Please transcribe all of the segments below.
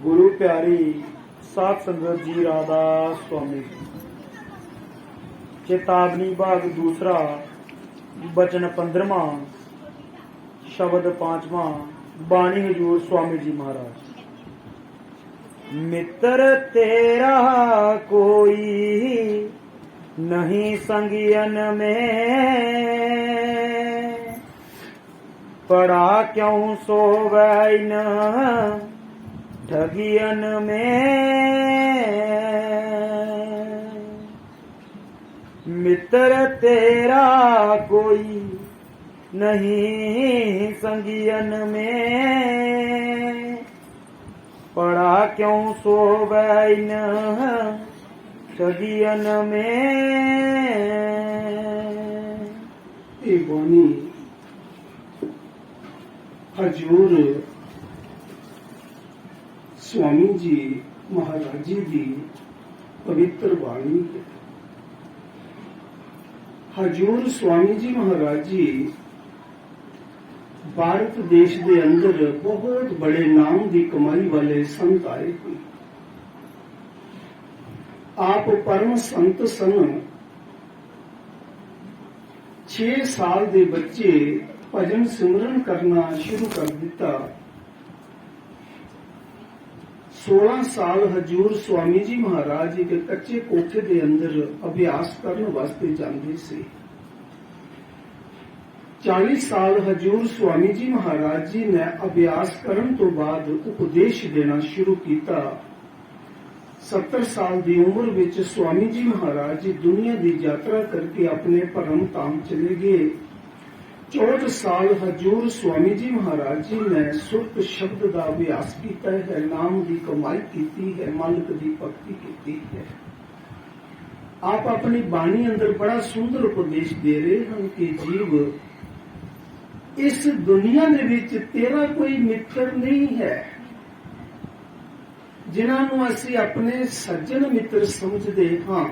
गुरु प्यारी साध संगत जी राधा स्वामी। चेतावनी भाग दूसरा, बचन 15वां, शब्द 5वां, बाणी हजूर स्वामी जी महाराज। मित्र तेरा कोई नहीं संगियन में, पड़ा क्यों सोवै इन ठगियन में। मित्र तेरा कोई नहीं संगियन में, पड़ा क्यों सोवै इन ठगियन में। ये बानी हजूर स्वामी जी महाराज जी की पवित्र बाणी है। हजूर स्वामी जी महाराज जी भारत देश के अंदर बहुत बड़े नाम की कमाई वाले संत आए हुए। आप परम संत सन। 6 साल के बच्चे भजन सिमरन करना शुरू कर दिता। 16 साल हजूर स्वामी जी महाराज एक कच्चे कोठे के अंदर अभ्यास करने वास्ते जाते थे। 40 साल हजूर स्वामी जी महाराज जी ने अभ्यास करने तो बाद उपदेश देना शुरू किया। 70 साल की उम्र विच स्वामी जी महाराज जी दुनिया की यात्रा करके अपने परम धाम चले गए। 64 साल हजूर स्वामी जी महाराज जी ने सुरत शब्द का अभ्यास किया है, नाम की कमाई की है, मालिक की भक्ति की है। आप अपनी बाणी अंदर बड़ा सुंदर उपदेश दे रहे हैं कि जीव, इस दुनिया दे विच तेरा कोई मित्र नहीं है। जिन्होंने असी अपने सज्जन मित्र समझते हाँ,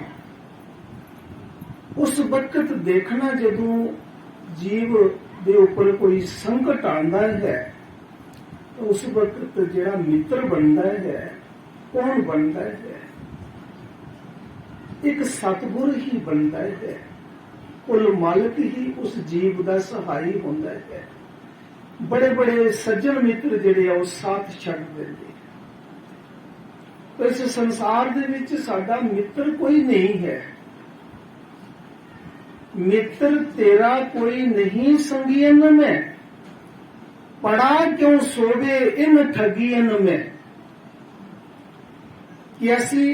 उस वक्त देखना जदों जीव दे ऊपर कोई संकट आता है तो उस वक्त जेड़ा मित्र बनता है कौन बनता है? एक सतगुर ही बनता है। कुल मालिक ही उस जीव का सहाई होता है। बड़े बड़े सज्जन मित्र जेड़े वो साथ छड़ देंगे। तो इस संसार दे विच साडा मित्र कोई नहीं है। मित्र तेरा कोई नहीं संगियन में, पड़ा क्यों सोवे इन ठगियन में। कि असी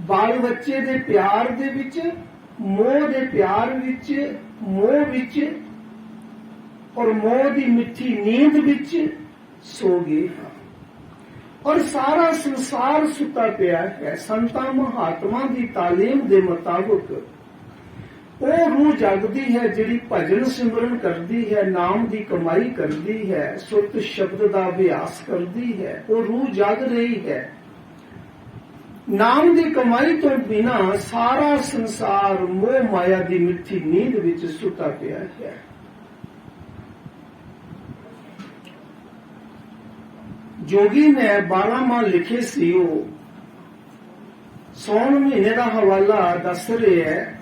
बाल बच्चे दे प्यार दे विच, मोह दे प्यार विच, मोह विच और मोह दी मिठी नींद विच सो गए हाँ। और सारा संसार सुता पिया है। संतां महात्मा की तालीम के मुताबिक वो रूह जागती है जिहड़ी भजन सिमरन करती है, नाम की कमाई करती है, सुरत शब्द का अभ्यास करती है। वो रूह जाग रही है। नाम की कमाई तो बिना सारा संसार मोह माया की मिठी नींद विच सुता पिया है। जोगी ने 12 माह लिखे सी। सौन महीने का हवाला दस रहे है।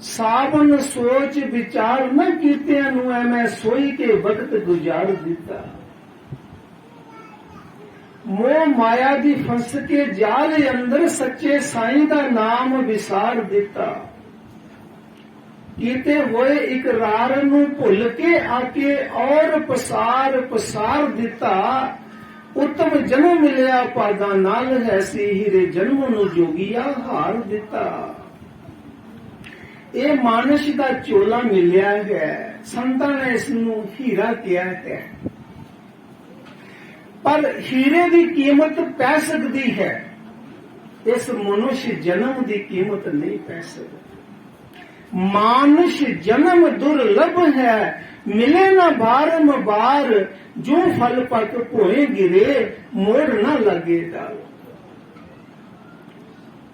सावन सोच विचार न कीतियां नूं मैं सोई के वक्त गुजार दिता। मोह माया दी फंस के जाल अंदर सच्चे साईं दा नाम विसार दिता। कीते होए इकरार नूं भुल के आके और पसार पसार दिता। उत्तम जन्म मिलिया पादा नाल है सी हीरे जन्म नूं जोगिया हार दिता। ये मानस का चोला मिलिया है। संतां ने इसनूं हीरा किया है। पर हीरे की कीमत पै सकती है, इस मनुष्य जन्म की कीमत नहीं पै सकती। मानुष जन्म दुर्लभ है, मिले न बारंबार। जो फल पक भोए गिरे, मोड़ न लगे डाल।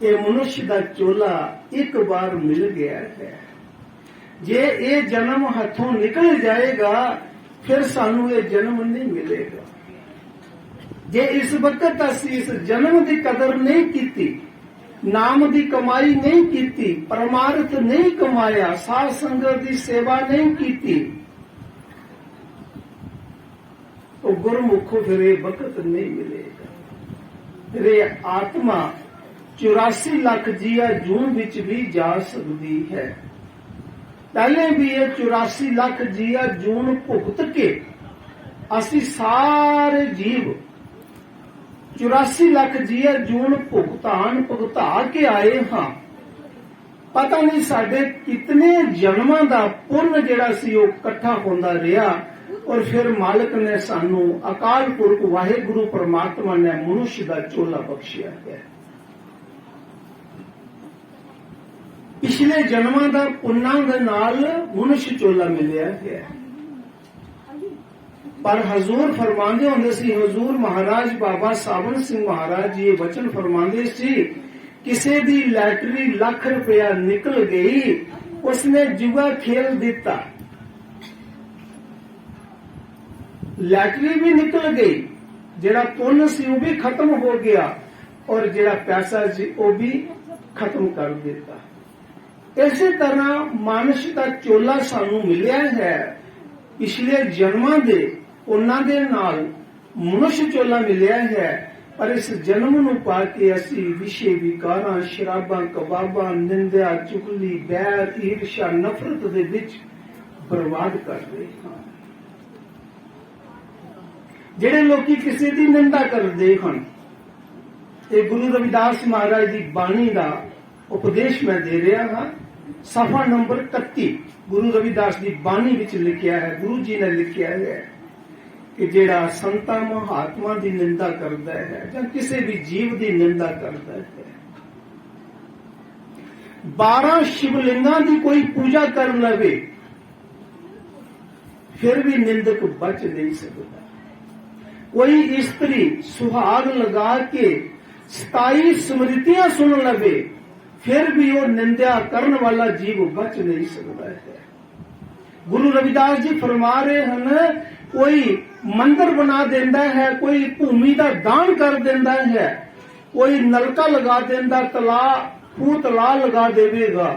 ये मनुष्य का चोला एक बार मिल गया है। जे ये जन्म हाथों निकल जाएगा फिर सानू ये जन्म नहीं मिलेगा। ਜੇ ਇਸ ਵਕਤ ਅਸੀਂ ਇਸ ਜਨਮ ਦੀ ਕਦਰ ਨਹੀਂ ਕੀਤੀ, ਨਾਮ ਦੀ ਕਮਾਈ ਨਹੀਂ ਕੀਤੀ, ਪਰਮਾਰਥ ਨਹੀਂ ਕਮਾਇਆ, ਸਾਧ ਸੰਗਤ ਦੀ ਸੇਵਾ ਨਹੀਂ ਕੀਤੀ, तो गुरमुखो फिर ये वक्त नहीं मिलेगा। फिर ये आत्मा 84 लाख जिया जून विच भी जा सकती है। पहले भी ये 84 लाख जिया जून भुगत के असी सारे जीव 84 लाख जिया जून भुगता के आए हाँ। पता नहीं साडे कितने जन्मां दा पुण्य जिहड़ा सी वो इकट्ठा होंदा रहा और फिर मालिक ने सानू अकाल पुरख वाहिगुरु परमात्मा ने मनुष्य का चोला बख्शिया है। पिछले जन्मां दा पुन्नां दे नाल मनुष्य चोला मिलिया है। पर हजूर फरमांदे होंदे सी, हजूर महाराज बाबा सावन सिंह महाराज ये वचन फरमांदे सी, किसी दी लैटरी लाख रुपया निकल गई, उसने जुआ खेल दिता, लैटरी भी निकल गई, जेड़ा पुण्य सी वो भी खत्म हो गया और जेड़ा पैसा सी वो भी खत्म कर दिता। इसी तरह मानुष का चोला सानू मिलिया है। पिछले जन्मां दे उन्हां दे नाल मनुष्य चोला मिलिया है, पर इस जन्म नू पा के असी विषय विकारां, शराबां, कबाबां, निंदा, चुगली, बैर, ईर्ष्या, नफरत दे विच बर्बाद कर रहे हां। ਜਿਹੜੇ ਲੋਕੀ ਕਿਸੇ ਦੀ ਨਿੰਦਾ ਕਰਦੇ ਹਨ, ਇਹ ਗੁਰੂ ਰਵਿਦਾਸ ਮਹਾਰਾਜ ਦੀ ਬਾਣੀ ਦਾ ਉਪਦੇਸ਼ ਮੈਂ ਦੇ ਰਿਹਾ ਹਾਂ। ਸਫਾ ਨੰਬਰ 31 ਗੁਰੂ ਰਵਿਦਾਸ ਦੀ ਬਾਣੀ ਵਿੱਚ ਲਿਖਿਆ ਹੈ, ਗੁਰੂ ਜੀ ਨੇ ਲਿਖਿਆ ਹੈ ਕਿ ਜਿਹੜਾ ਸੰਤਾਂ ਮਹਾਤਮਾ ਦੀ ਨਿੰਦਾ ਕਰਦਾ ਹੈ ਜਾਂ ਕਿਸੇ ਵੀ ਜੀਵ ਦੀ ਨਿੰਦਾ ਕਰਦਾ ਹੈ, 12 ਸ਼ਿਵਲਿੰਗਾਂ ਦੀ ਕੋਈ ਪੂਜਾ ਕਰ ਲਵੇ ਫਿਰ ਵੀ ਨਿੰਦਕ ਬਚ ਨਹੀਂ ਸਕਦਾ। कोई स्त्री सुहाग लगा के 27 स्मृतियां सुन लवे फिर भी वो निंदा करने वाला जीव बच नहीं सकता है। गुरु रविदास जी फरमा रहे हैं, कोई मंदिर बना देता है, कोई भूमि का दान कर देता है, कोई नलका लगा देता, तला लगा देवेगा,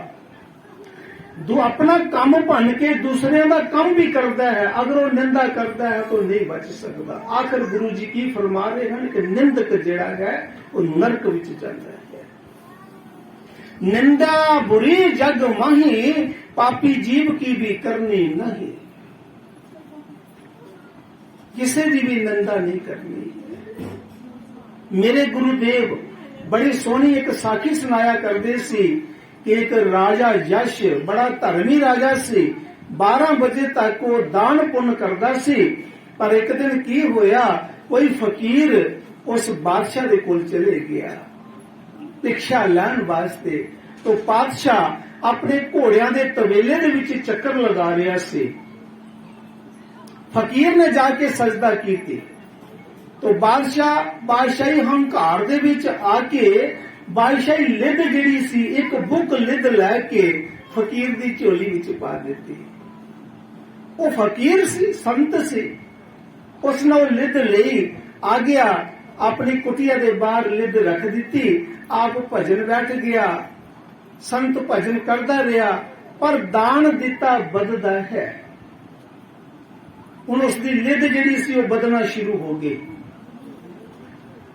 अपना काम भन के दूसरे का काम भी करता है, अगर वो निंदा करता है तो नहीं बच सकता। आखिर गुरु जी की फरमा रहे हैं कि निंदक जिहड़ा है वो नरक विच जाता है। निंदा बुरी जग माही, पापी जीव की भी करनी नहीं। किसी की भी निंदा नहीं करनी। मेरे गुरुदेव बड़ी सोहनी एक साखी सुनाया करते सी कि एक राजा यश बड़ा धर्मी राजा सी, 12 बजे तक वो दान पुण्य करता सी, पर एक दिन की होया, कोई फकीर उस बादशाह दे कोल चले गया भिक्षा लैन वास्ते। तो बादशाह अपने घोड़ियां दे तवेले दे विच चक्कर लगा रहा सी। फकीर ने जाके सजदा की, तो बादशाही हंकार दे विच आके बादशाही लिद जिहड़ी सी एक बुक लिद लैके फकीर दी झोली विच पा दिती। वो फकीर सी, संत सी, उसने वो लिद लई, आ गया अपनी कुटिया दे बाहर लिद रख दी, आप भजन बैठ गया। संत भजन करता रहा, पर दान दिता बददा है। हुण उसकी लिद जिहड़ी सी वो बदना शुरू हो गई।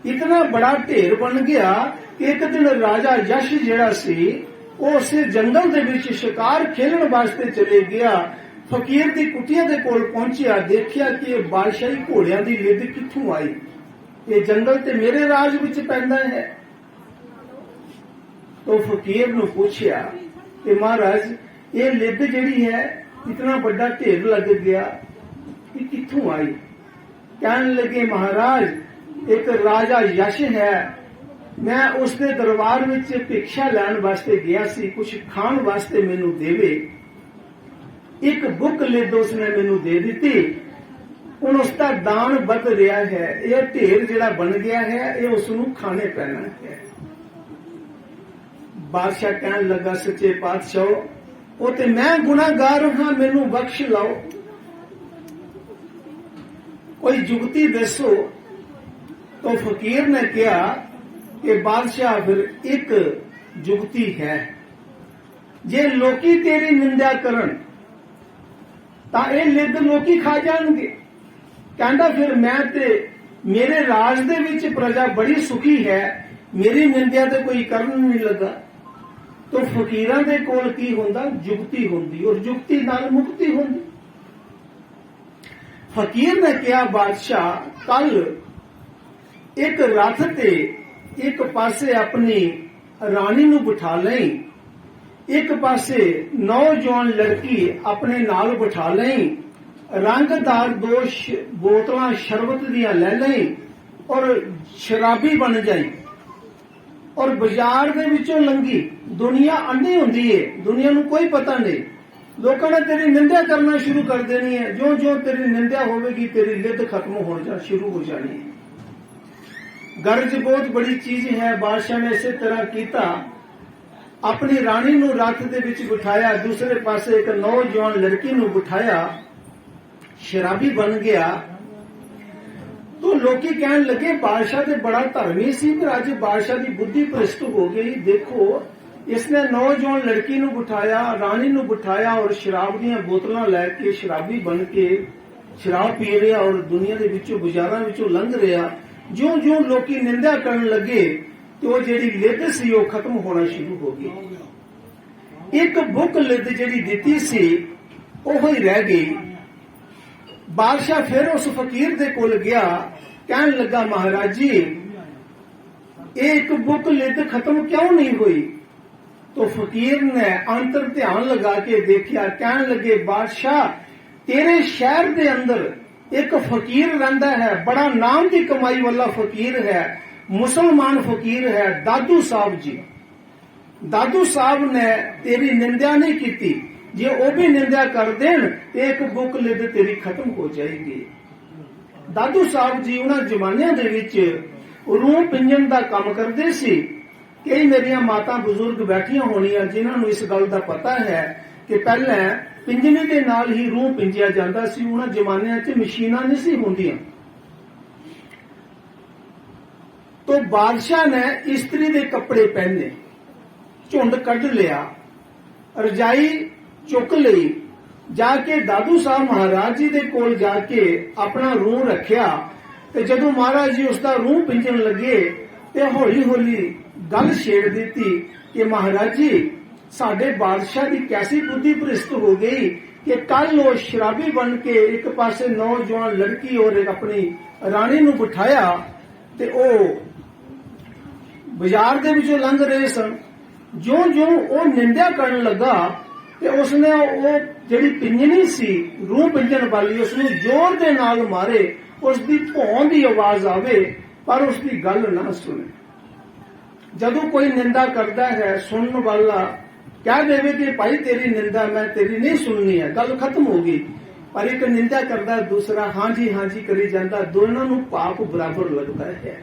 इतना बड़ा ढेर बन गया कि एक दिन राजा यश जिहड़ा सी वो उस जंगल दे विच शिकार खेलण वास्ते चले गया। फकीर दी कुटिया दे कोल पहुंचिया, देखिया कि ये बादशाही घोड़ियां दी लिद कित्थों आई, ये जंगल ते मेरे राज विच पैंदा है। तो फकीर नूं पूछया कि महाराज ये लिद जिहड़ी है इतना बड़ा ढेर लग गया, ये कित्थों आई? कहने लगे महाराज एक राजा यश है, मैं उसके दरबार विच भिक्षा लैण वास्ते गया सी, कुछ खाण वास्ते मैनू देवे। एक बुक लिद उसने मैनू दे दी, हुण उसका दान बद रहा है, यह ढेर जिहड़ा बन गया है ये उसनू खाने पैना है। बादशाह कहने लगा सच्चे पातशाह वो ते मैं गुनाहगार हाँ, मैनू बख्श लाओ, कोई जुगती दसो। तो फकीर ने कहा कि बादशाह फिर एक जुगती है, जे लोकी तेरी निंदा करन तां ये लिद लोकी खा जाणगे। कहंदा फिर मैं ते मेरे राज दे विच प्रजा बड़ी सुखी है, मेरी निंदा ते कोई करन नहीं लगा। तो फकीरां दे कोल की हुंदा, जुगती हुंदी, और जुगती नाल मुक्ति हुंदी। फकीर ने कहा बादशाह कल एक रथ ते एक पासे अपनी रानी नूं बिठा लई, एक पासे नौजवान लड़की अपने नाल बिठा लई, रंगदार दो बोतलां शरबत दियां ले लई और शराबी बन जाई और बाजार दे विचों लंघी। दुनिया अंधी हुंदी है, दुनिया नूं कोई पता नहीं, लोगों ने तेरी निंदा करना शुरू कर देनी है। जो जो तेरी निंदा होगी तेरी लिद खत्म हो जा शुरू हो जानी है। गर्ज बहुत बड़ी चीज है। बादशाह ने इसे तरह कीता, अपनी रानी नूं रथ दे विच बिठाया, दूसरे पासे एक नौजवान लड़की नूं बिठाया, शराबी बन गया। तो लोकी कहने लगे बादशाह ते बड़ा धर्मी सी, पर अज बादशाह की बुद्धि भ्रष्ट हो गई। देखो इसने नौजवान लड़की नूं बिठाया, रानी नूं बिठाया और शराब दी बोतलां लैके शराबी बन के शराब पी रहा और दुनिया के विचों बाजारां विचों लंघ रहा। जो जो लोकी निंदा करन लगे तो वो जिहड़ी लिद सी वो खत्म होना शुरू हो गई। एक बुक लिद जिहड़ी दिती सी ओह ही रह गई। बादशाह फिर उस फकीर दे कोल गया, कहन लगा महाराज जी एक बुक लिद खत्म क्यों नहीं हुई। तो फकीर ने अंतर ध्यान लगा के देखा, कहन लगे बादशाह तेरे शहर दे अंदर एक फकीर रहंदा है, बड़ा नाम की कमाई वाला फकीर है, मुसलमान फकीर है, दादू साहब जी। दादू साहब ने तेरी निंदा नहीं की, जे वो भी निंदा कर देन एक बुक लिद तेरी खत्म हो जाएगी। दादू साहब जी उन्हां जमानियां दे विच रूह पिंजन दा काम करदे सी। कई मेरिया माता बुजुर्ग बैठियां होनियां जिन्हां नूं इस गल दा पता है कि पहले पिंजने दे नाल ही रूह पिंजिया जांदा सी। उन्हां जमानियां च मशीनां नहीं सी होंदियां। तो बादशाह ने इस्त्री दे कपड़े पहने, झुंड कढ लिया, रजाई चुक लई, जाके दादू साहब महाराज जी दे कोल जाके अपना रूह रखिया। ते जदों महाराज जी उसका रूह पिंजन लगे ते हौली हौली गल छेड़ दी कि महाराज जी साडे बादशाह की कैसी बुद्धि भ्रष्ट हो गई कि कल वो शराबी बन के एक पासे नौजवान लड़की और एक अपनी रानी नूं बिठाया ते ओ बाजार दे विचों लंघ रहे सन। जो जो वो निंदा करन लगा ते उसने वो जिहड़ी पिंजनी सी रूह पिंजन वाली उसनूं जोर दे नाल मारे, उसकी भौं की आवाज आवे पर उसकी गल ना सुने। जदों कोई निंदा करता है सुनने वाला कह देवे कि भाई तेरी निंदा मैं तेरी नहीं सुननी है, गल खत्म हो गई। पर एक निंदा करता दूसरा हाँ जी करी जाता, दोनों नूं पाप बराबर लगता है।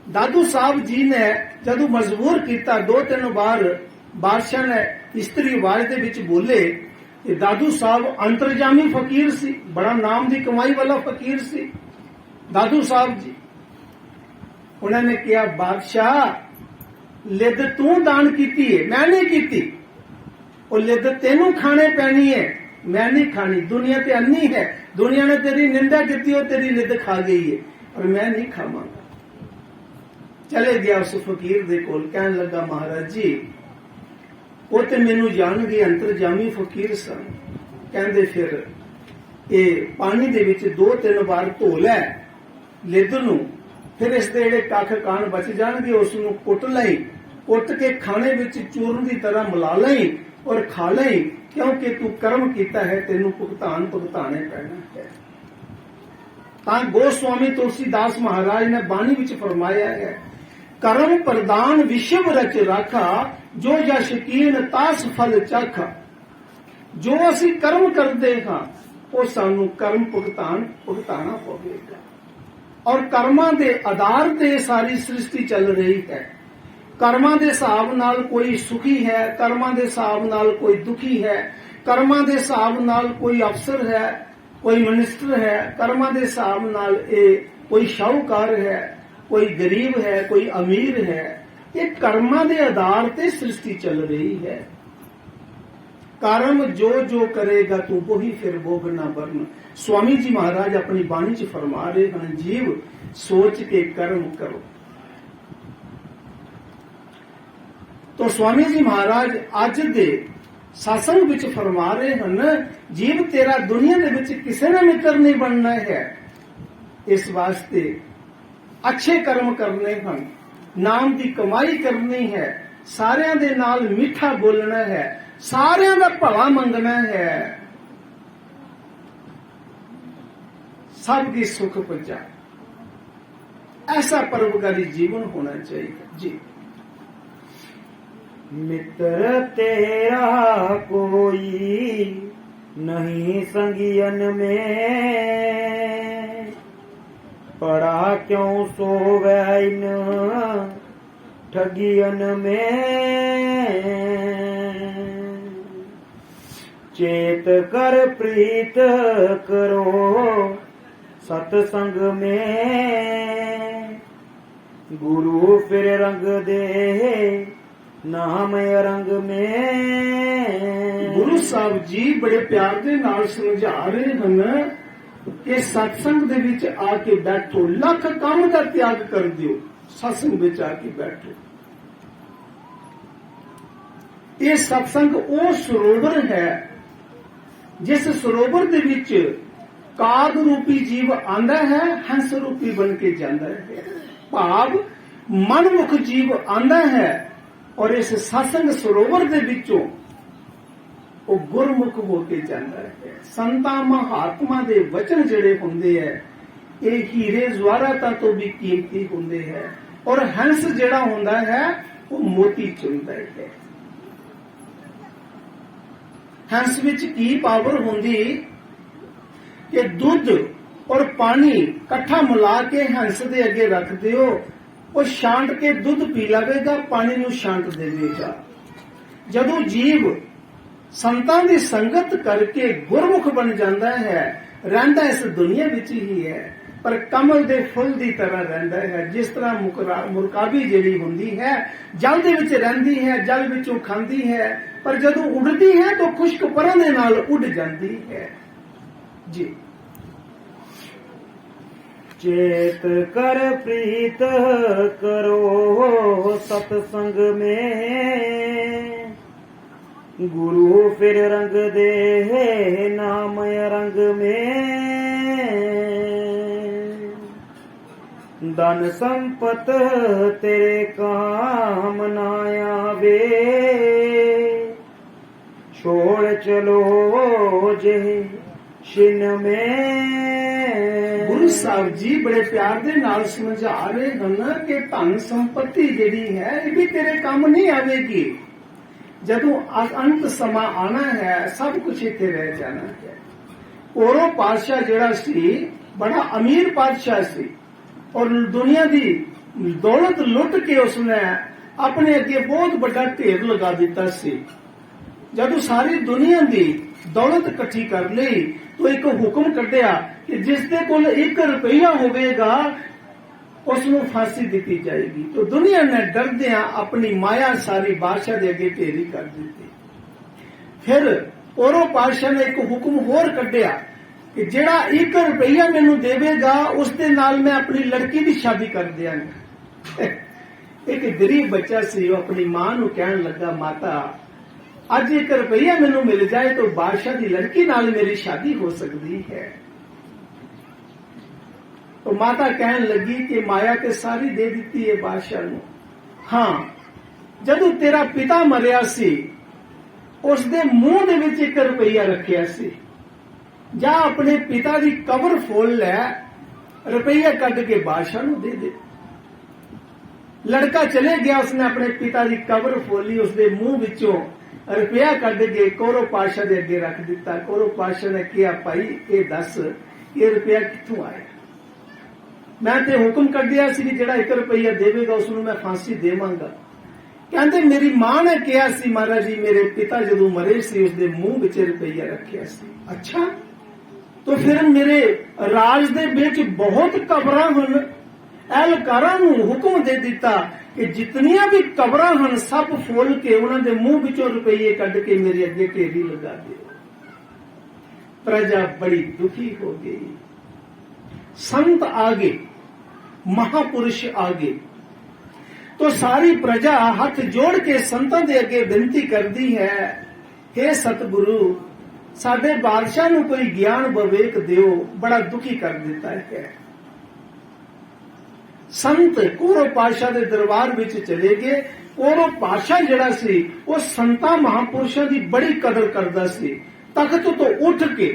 दादू साहब जी ने जदों मजबूर किया, 2-3 बार बादशाह ने स्त्री आवाज दे विच बोले कि दादू साहब अंतरजामी फकीर सी, बड़ा नाम की कमाई वाला फकीर सी दादू साहब जी। उन्होंने कहा बादशाह लिद तू दान की है, मैं नहीं की। और लिद तेनू खाने पैनी है, मैं नहीं खानी। दुनिया ते अन्नी है, दुनिया ने तेरी निंदा की और तेरी लिद खा गई है और मैं नहीं खावांगा। चले गया उस फकीर दे कोल, कहन लगा महाराज जी वो तो मैनू जान गए अंतरजामी फकीर सन। कहंदे फिर ये पानी दे विच 2-3 बार धो लै लिद नूं, फिर इसके जेडे कख कान बच जाणगे उसनूं कुट लई, कुट के खाने विच चूर्ण की तरह मिला लई और खा लई, क्योंकि तू कर्म किया है तेनू भुगतान भुगताने पैना है। तां गोस्वामी तुलसीदास महाराज ने बाणी विच फरमाया है, कर्म प्रदान विश्व रच राखा, जो यशकीन तास फल चखा। जो असी कर्म करते हाँ वो सानू कर्म भुगताना पवेगा। और कर्मां दे आधार ते सारी सृष्टि चल रही है। कर्मां दे हिसाब नाल कोई सुखी है, कर्मां दे हिसाब नाल कोई दुखी है, कर्मां दे हिसाब नाल कोई अफसर है, कोई मिनिस्टर है, कर्मां दे हिसाब नाल कोई शाहूकार है, कोई गरीब है, कोई अमीर है। ये कर्मां दे आधार ते सृष्टि चल रही है। कर्म जो जो करेगा तू वही फिर भोगना वर्ण। स्वामी जी महाराज अपनी बाणी च फरमा रहे हैं, जीव सोच के कर्म करो। तो स्वामी जी महाराज अज दे सत्संग विच फरमा रहे हैं, जीव तेरा दुनिया दे विच किसे ना मित्र नहीं बनना है। इस वास्ते अच्छे कर्म करने हैं, नाम की कमाई करनी है, सारियां दे नाल मीठा बोलना है, सारियां दा भला मंगना है, सबकी सुख पहुंचा। ऐसा परोपकारी जीवन होना चाहिए जी। मित्र तेरा कोई नहीं संगियन में, पड़ा क्यों सोवे इन ठगियन में। चेत कर प्रीत करो सत्संग में, गुरु फिर रंग दे नाम रंग में। गुरु साहब जी बड़े प्यार दे नाल समझा रहे हैं कि सत्संग दे विच आके बैठो, लख काम का त्याग कर दियो, सत्संग विच आके बैठो। ये सत्संग वो सरोवर है जिस सरोवर दे विच काग रूपी जीव आंदा है, हंस रूपी बन के जांदा है। भाव मनमुख जीव आंदा है और इस सत्संग सरोवर दे विचों वो गुरमुख होके जाता है। संतां महात्मा दे वचन जिहड़े हुंदे है ये हीरे जवाहरातां तो भी कीमती हुंदे है, और हंस जिहड़ा हुंदा है वो मोती चुनदा है। हंस विच की पावर हुंदी कि दुध और पानी इकट्ठा मिला के हंस दे अगे रख दिओ, वो छांट के दुध पी लवेगा, पानी नूं छांट देवेगा। जदों जीव संतां दी संगत करके गुरमुख बन जाता है, रहिंदा इस दुनिया विच ही है, पर कमल दे फुल दी तरह रहिंदा है। जिस तरह मुरकाबी जिहड़ी हुंदी है जल दे विच रहिंदी है, जल विचों खांदी है, पर जदों उड़दी है तो खुश्क परां दे नाल उड़ जाती है जी। चेत कर प्रीत करो सत्संग में, गुरु फिर रंग दे नाम रंग में। धन संपत तेरे काम ना आवे, छोड़ चलो जे छिन में। गुरु साहब जी बड़े प्यार दे नाल समझा रहे हैं कि धन संपत्ति जिहड़ी है ये भी तेरे काम नहीं आवेगी। जदों अंत समा आना है सब कुछ इत्थे रह जाना है। औरों पातशाह जिहड़ा सी बड़ा अमीर पातशाह सी और दुनिया दी दौलत लुट के उसने अपने अगे बहुत बड़ा ढेर लगा दिता सी। जदों सारी दुनिया दी दौलत इकट्ठी कर ली तो एक हुक्म कढ़िया कि जिसदे कोल 1 रुपया होवेगा उसनूं फांसी दी जाएगी। तो दुनिया ने डरदियां अपनी माया सारी बादशाह दे अगे ढेरी कर दी। फिर औरों पातशाह ने एक हुक्म होर कढ़िया कि जिहड़ा 1 रुपया मैनूं देवेगा उसदे नाल मैं अपनी लड़की की शादी कर दियांगा। एक गरीब बच्चा सी अपनी मां नूं कहण लगा, माता अज 1 रुपया मैनूं मिल जाए तो बादशाह की लड़की नाल मेरी शादी हो सकती है। तो माता कहन लगी कि माया ते सारी दे दी है बादशाह नूं। हाँ, जदों तेरा पिता मरिया सी उसदे मुंह दे विच 1 रुपया रखिया सी, जा अपने पिता की कबर फोल लै, रुपया कढ के बादशाह नूं दे दे। लड़का चले गया, उसने अपने पिता की कबर फोली, उसदे मुंह विचों रुपया कढ के कौरव पातशाह दे अगे रख दिता। कौरव पातशाह ने कहा, भाई ये दस ये रुपया कित्थों आया? मैं ते हुक्म कढ़िया सी कि जिहड़ा 1 रुपया देवेगा उसनूं मैं फांसी देवांगा। कहंदे मेरी मां ने कहा सी महाराज जी मेरे पिता जदों मरे सी उसदे मुंह विच रुपया रखिया सी। अच्छा, तो फिर मेरे राज दे विच बहुत कबरां हन। एहलकारां नूं हुक्म दे दिता कि जितनियां भी कबरां हन सब फोल के उन्हां दे मुंह विचों रुपये कढ के मेरे अगे ढेरी लगा दिओ। प्रजा बड़ी दुखी हो गई। संत आगे, महापुरुष आगे, तो सारी प्रजा हाथ जोड़ के संतां दे अगे बेनती करदी है, हे सतगुरु साडे बादशाह नूं कोई ज्ञान विवेक दिओ, बड़ा दुखी कर दिता है। संत कौरव पातशाह दे दरबार विच चले गए। कौरव पातशाह जिहड़ा सी वो संतां महापुरुषां दी बड़ी कदर करदा सी। तख्त तो उठ के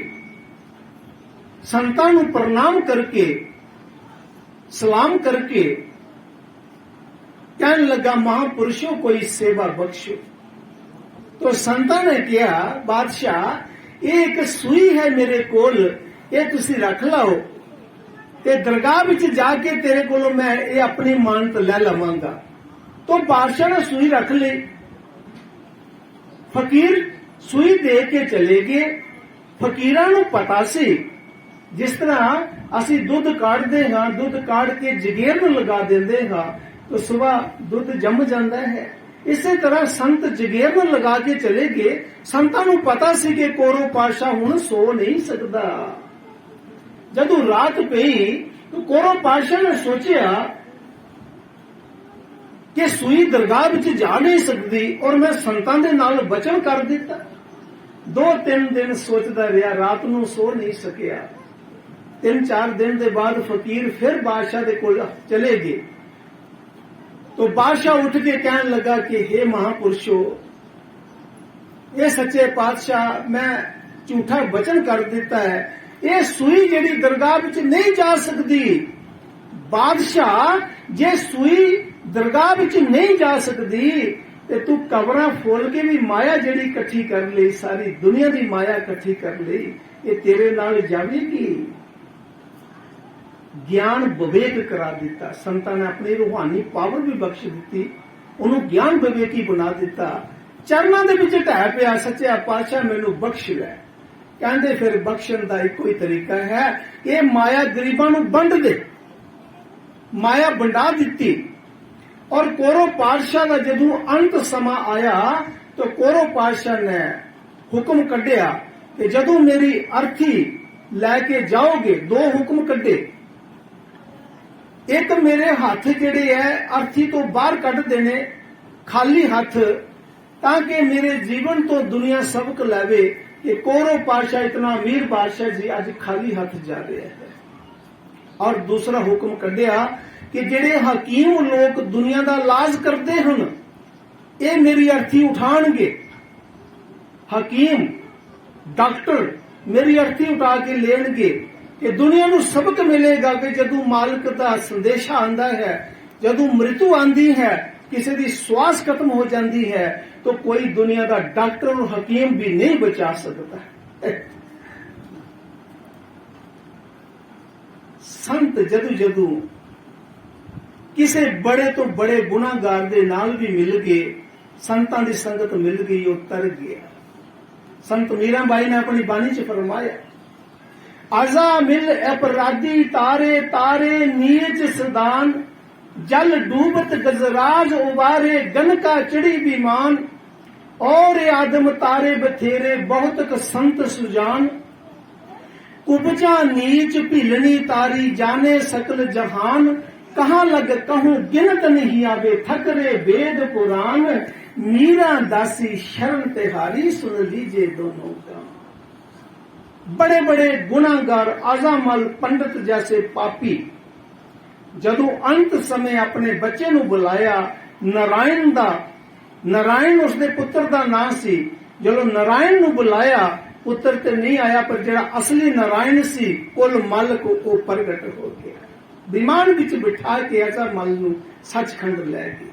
संतां नूं प्रणाम करके सलाम करके कहने लगा, महापुरुषों कोई सेवा बख्शो। तो संतां ने कहा, बादशाह ये एक सूई है मेरे कोल, ये तुसी रख लाओ ते दरगाह विच जाके तेरे कोलों मैं ये अपनी मानत ले लवांगा। तो बादशाह ने सूई रख ली। फकीर सूई दे के चले गए। फकीरां नूं पता सी जिस तरह असी दुध काढ़दे हां, दुध काढ़ के जगेर नूं लगा देंदे हां तो सुबह दुध जम जाता है। इसे तरह संत जगेर नूं लगा के चले गए। संतां नूं पता सी कि कौरव पातशाह हुण सो नहीं सकदा। जदों रात पई तो कौरव पातशाह ने सोचा कि सूई दरगाह विच जा नहीं सकती और मैं संतां दे नाल वचन कर दिता। 2-3 दिन सोचदा रहा, रात नूं सो नहीं सकिया। 3-4 दिन के बाद फकीर फिर बादशाह दे कोल चले गए। तो बादशाह उठ के कहने लगा कि हे महापुरुषो, ये सच्चे पातशाह मैं झूठा वचन कर दिता है, ये सूई जेड़ी दरगाह विच नहीं जा सकती। बादशाह जे सूई दरगाह विच नहीं जा सकती ते तू कबरां फोल के भी माया जेड़ी इकट्ठी कर ली, सारी दुनिया की माया इकट्ठी कर ली, ये तेरे नाल जावेगी। ज्ञान विवेक करा दिता। संतां ने अपनी रूहानी पावर भी बख्श दी, उन्होंने ज्ञान विवेकी बना दिता। चरनां दे विच ढह पिया, सच्चा पातशाह मैनूं बख्श लै। कहंदे फिर बख्शण दा इक्को ही तरीका है, ये माया गरीबां नूं वंड दे। माया वंडा दिती। और कौरव पातशाह का जदों अंत समा आया तो कौरव पातशाह ने हुक्म कढ़िया कि जदों मेरी अर्थी लैके जाओगे, 2 हुक्म कढ़े। एक मेरे हाथ जेड़े है अर्थी तो बाहर कढ़ देने खाली हाथ, ताकि मेरे जीवन तो दुनिया सबक लैवे कि कौरव पातशाह इतना अमीर बादशाह जी आज खाली हाथ जा रहे हैं। और दूसरा हुक्म कढ़िया कि जेड़े हकीम लोग दुनिया का इलाज करते हैं ये मेरी अर्थी उठाणगे। हकीम डॉक्टर मेरी अर्थी उठा के लेणगे कि दुनिया नूं सबक मिलेगा कि जदों मालिक का संदेशा आंदा है, जदों मृत्यु आंदी है, किसी की श्वास खत्म हो जाती है तो कोई दुनिया का डॉक्टर और हकीम भी नहीं बचा सकता। संत जदों जदों किसी बड़े तो बड़े गुनाहगार दे नाल भी मिल गए, संतां दी संगत मिल गई, वो तर गया। संत मीराबाई ने अपनी बाणी च फरमाया, आजा मिल अपराधी तारे तारे नीच सदान, जल डूबत गजराज उबारे गनका चढ़ी बीमान, और आदम तारे बथेरे बहुत क संत सुजान, कुबजा नीच भिलनी तारी जाने सकल जहान, कहाँ लग कहूं गिनत नहीं आवे थकरे वेद पुराण, मीरा दासी शरण तिहारी सुन लीजिए दोनों का। बड़े बड़े गुनाहगार आजामल पंडित जैसे पापी जदों अंत समय अपने बच्चे नूं बुलाया, नारायण उसके पुत्र का नाम सी, जदों नारायण नूं बुलाया पुत्र ते नहीं आया, पर जिहड़ा असली नारायण सी कुल मल को प्रगट हो गया। विमान विच बिठा के ऐसा मल नूं सचखंड लै गए।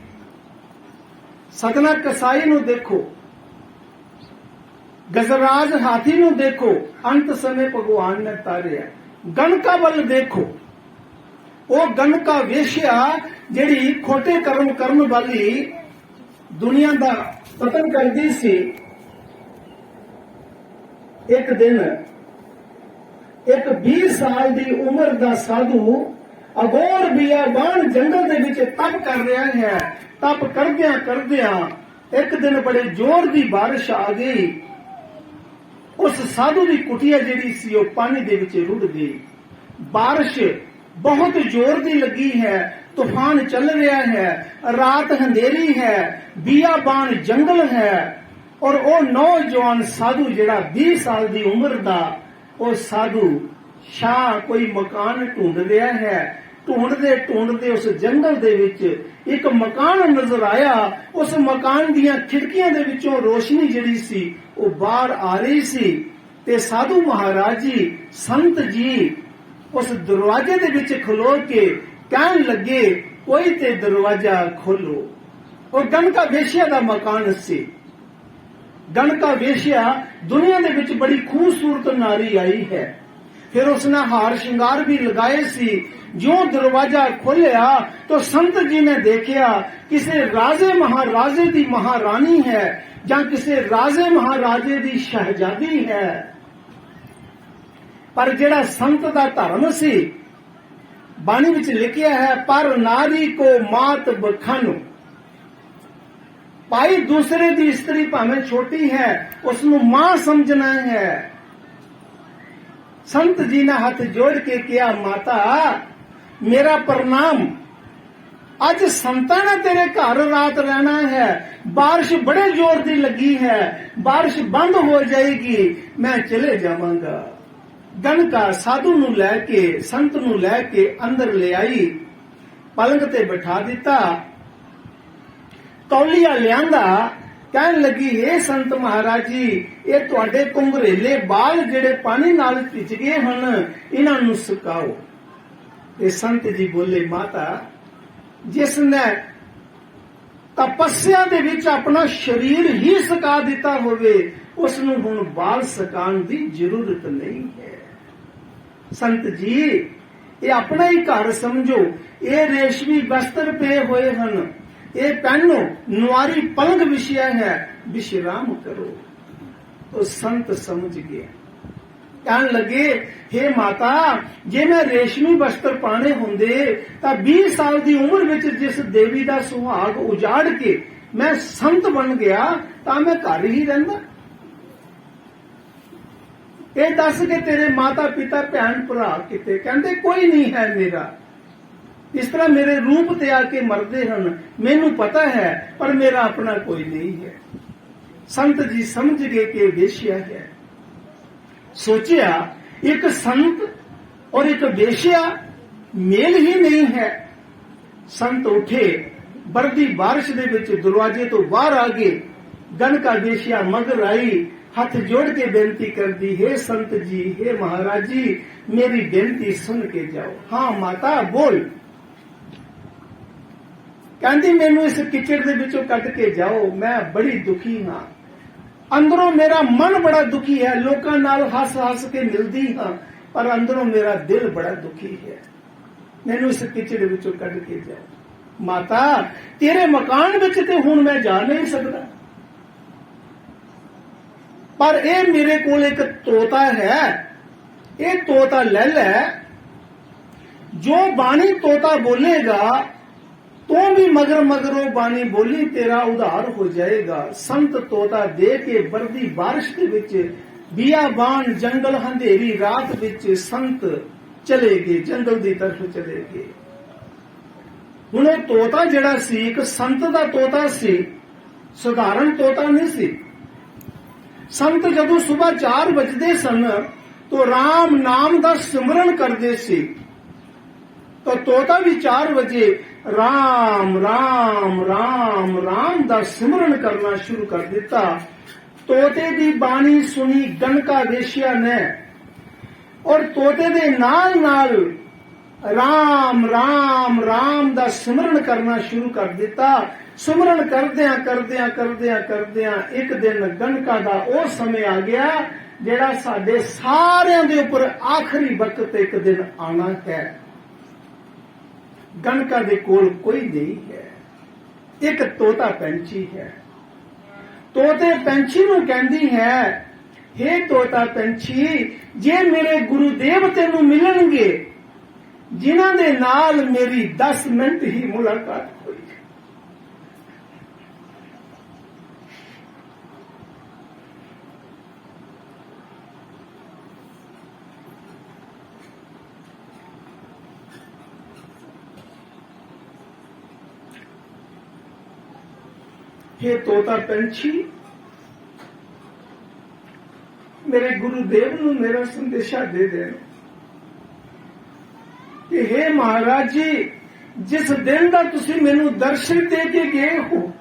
सतना कसाई नूं देखो, गजराज हाथी नूं देखो, अंत समय भगवान ने तारिया। गणका वल देखो, वो गणका वेश्या जिहड़ी खोटे कर्म करन वाली दुनिया दा पतन करदी सी। एक दिन ਇੱਕ 20 ਸਾਲ ਦੀ ਉਮਰ ਦਾ ਸਾਧੂ ਅਗੋਰ ਬਿਆਬਾਨ ਜੰਗਲ ਦੇ ਵਿੱਚ ਤਪ ਕਰ ਰਿਹਾ ਹੈ। ਤਪ ਕਰਦਿਆਂ ਕਰਦਿਆਂ ਇੱਕ ਦਿਨ ਬੜੇ ਜ਼ੋਰ ਦੀ ਬਾਰਿਸ਼ ਆ ਗਈ। ਉਸ ਸਾਧੂ ਦੀ ਕੁਟੀਆ ਜਿਹੜੀ ਸੀ ਉਹ ਪਾਣੀ ਦੇ ਵਿੱਚ ਰੁੜ ਗਈ। ਬਾਰਿਸ਼ ਬਹੁਤ ਜ਼ੋਰ ਦੀ ਲੱਗੀ ਹੈ, ਤੂਫਾਨ ਚੱਲ ਰਿਹਾ ਹੈ, ਰਾਤ ਹਨੇਰੀ ਹੈ, ਬਿਆਬਾਨ ਜੰਗਲ ਹੈ। ਔਰ ਉਹ ਨੌਜਵਾਨ ਸਾਧੂ ਜਿਹੜਾ 20 ਸਾਲ ਦੀ ਉਮਰ ਦਾ ਉਹ ਸਾਧੂ ਸ਼ਾਹ ਕੋਈ ਮਕਾਨ ਢੂੰਡ ਰਿਹਾ ਹੈ। ਢੂੰਡਦੇ ਢੂੰਡਦੇ ਉਸ ਜੰਗਲ ਦੇ ਵਿੱਚ ਇੱਕ ਮਕਾਨ ਨਜ਼ਰ ਆਇਆ। ਉਸ ਮਕਾਨ ਦੀਆਂ ਖਿੜਕੀਆਂ ਦੇ ਵਿੱਚੋਂ ਰੋਸ਼ਨੀ ਜਿਹੜੀ ਸੀ ਉਹ ਬਾਹਰ ਆ ਰਹੀ ਸੀ ਤੇ ਸਾਧੂ ਮਹਾਰਾਜ ਜੀ, ਸੰਤ ਜੀ ਉਸ ਦਰਵਾਜ਼ੇ ਦੇ ਵਿੱਚ ਖਲੋ ਕੇ ਕਹਿਣ ਲੱਗੇ, ਕੋਈ ਤੇ ਦਰਵਾਜ਼ਾ ਖੋਲੋ। ਉਹ ਗਣਕਾ ਵੇਸ਼ਿਆ ਦਾ ਮਕਾਨ ਸੀ। ਗਣਕਾ ਵੇਸ਼ਿਆ ਦੁਨੀਆ ਦੇ ਵਿੱਚ ਬੜੀ ਖੂਬਸੂਰਤ ਨਾਰੀ ਆਈ ਹੈ। ਫਿਰ ਉਸਨੇ ਹਾਰ ਸ਼ਿੰਗਾਰ ਵੀ ਲਗਾਏ ਸੀ। ਜੋ ਦਰਵਾਜ਼ਾ ਖੋਲਿਆ तो संत जी ने देखा किसी राजे महाराजे दी महारानी है ਜਾਂ ਕਿਸੇ ਰਾਜੇ ਮਹਾਰਾਜੇ ਦੀ ਸ਼ਹਿਜ਼ਾਦੀ ਹੈ। ਪਰ ਜਿਹੜਾ ਸੰਤ ਦਾ ਧਰਮ ਸੀ, ਬਾਣੀ ਵਿੱਚ ਲਿਖਿਆ ਹੈ, ਪਰ ਨਾਰੀ ਕੋ ਮਾਤ ਬਖਨ। ਭਾਈ ਦੂਸਰੇ ਦੀ ਇਸਤਰੀ ਭਾਵੇਂ ਛੋਟੀ ਹੈ, ਉਸ ਨੂੰ ਮਾਂ ਸਮਝਣਾ ਹੈ। संत जी ने हाथ जोड़ के किया, माता मेरा प्रणाम। आज संतां ने तेरे घर रात रहना है। बारिश बड़े जोर दी लगी है, बारिश बंद हो जाएगी, मैं चले जावांगा। गणका साधु नूं लैके संत नूं लैके अंदर ले आई, पलंग ते बिठा दिता, तौलिया लियांदा। कहन लगी, हे संत महाराज जी, ये तुहाडे कुंगरेले बाल जेड़े पानी नाल भिज गए हन, इन्हां नूं सुकाओ। ते संत जी बोले, माता जिसने तपस्या दे विच अपना शरीर ही सुका दिता होवे, उस नूं हुण बाल सुकाउण दी जरूरत नहीं है। संत जी, ये अपना ही घर समझो, ये रेशमी वस्त्र पे हुए हन, ये पहनो, नुआरी पलंग विछया है, विश्राम करो। तो संत समझ गए, कहन लगे, हे माता, जे मैं रेशमी वस्त्र पाने होंदे तां 20 साल दी उम्र विच जिस देवी दा सुहाग उजाड़ के मैं संत बन गया तां मैं घर ही रहिंदा। ये दस के तेरे माता पिता भैन भरा किते? कहंदे कोई नहीं है मेरा। इस तरह मेरे रूप ते आके मरदे हन, मैनू पता है, पर मेरा अपना कोई नहीं है। संत जी समझ गए कि वेश्या है। सोचिया, एक संत और एक वेश्या मेल ही नहीं है। संत उठे, बरदी बारिश दे विच दरवाजे तो बाहर आ गए। गणका वेश्या मगर आई, हाथ जोड़ के बेनती कर दी, हे संत जी, हे महाराज जी, मेरी बेनती सुन के जाओ। हाँ माता, बोल। कहती, मैनू इस किचड़ दे विचों कट के जाओ, मैं बड़ी दुखी हाँ। अंदरों मेरा मन बड़ा दुखी है, लोकां नाल हस हस के मिलदी हाँ, पर अंदरों मेरा दिल बड़ा दुखी है। मैनू इस किचड़ विचों कट के जाओ। माता, तेरे मकान विच ते हुण मैं जा नहीं सकदा, पर ये मेरे कोल एक तोता है, ये तोता ले ले, जो बाणी तोता बोलेगा तो भी मगर मगरों बानी बोली तेरा उधार हो जाएगा। संत तोता दे के बरदी बारिश के विच बियाबान जंगल अंधेरी रात विच संत चले गए, जंगल दी तरफ चले गए। हुण वो तोता जिहड़ा सी एक संत दा तोता सी, साधारण तोता नहीं सी। संत जदों सुबह 4 बजदे सन तो राम नाम दा सिमरन करदे सी, तो तोता भी 4 बजे राम राम राम राम दा सिमरन करना शुरू कर दिता। तोते दी बाणी सुनी गणका वेश्या ने, और तोते दे नाल नाल राम राम राम दा सिमरन करना शुरू कर दिता। सिमरन करदियां करदियां करदियां करदियां एक दिन गणका दा ओ समय आ गया जेड़ा साडे सारियां दे उपर आखिरी वक्त एक दिन आना है। गणका दे कोल कोई नहीं है, एक तोता पंछी है। तोते पंछी नूं कहंदी है, हे तोता पंछी, जे मेरे गुरुदेव तेनू मिलणगे जिन्हां दे नाल मेरी 10 मिनट ही मुलाकात हुई। हे तोता पंछी, मेरे गुरुदेव नू मेरा संदेशा दे देना कि हे महाराज जी, जिस दिन का तुसी मैनू दर्शन दे के गए हो,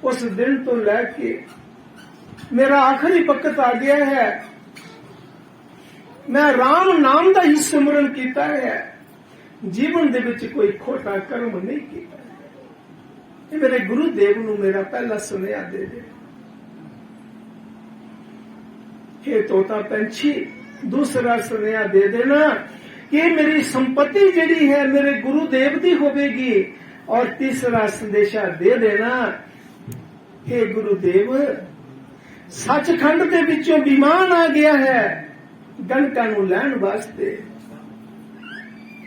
उस दिन तो लैके मेरा आखिरी वक्त आ गया है। मैं राम नाम का ही सिमरन किया है, जीवन दे विच कोई खोटा कर्म नहीं किया है। ये मेरे गुरुदेव नू मेरा पहला सुनेहा दे दे। हे तोता पंछी, दूसरा सुनेहा दे देना कि मेरी संपत्ति जिहड़ी है मेरे गुरुदेव दी होवेगी। और तीसरा संदेशा दे देना, हे गुरुदेव, सचखंड दे विचों विमान आ गया है गणका नू लैण वास्ते।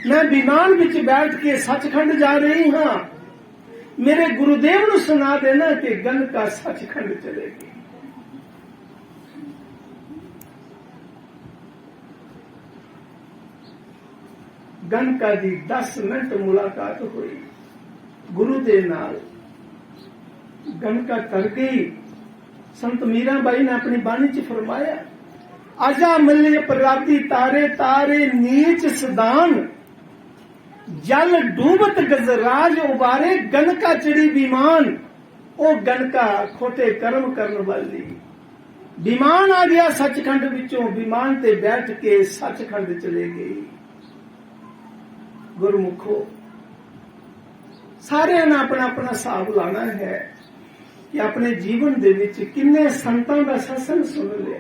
मैं विमान विच बैठ के सचखंड जा रही हां। मेरे गुरुदेव नू सुना देना कि गणका सचखंड चलेगी। गणका दी 10 मिनट मुलाकात हुई गुरु दे नाल। गणका कर गई। संत मीराबाई ने अपनी बाणी च फरमाया, आजा मल्ले पराती तारे तारे नीच सदान, जल डूबत गजराज उबारे, गणका चढ़ी विमान। ओ गणका खोटे कर्म करने वाली, विमान आ गया सचखंड विचों, विमान ते बैठ के सचखंड चले गई। गुरमुखो, सारे ने अपना अपना हिसाब लाना है कि अपने जीवन दे विच किन्ने संतां दा सत्संग सुन लिया,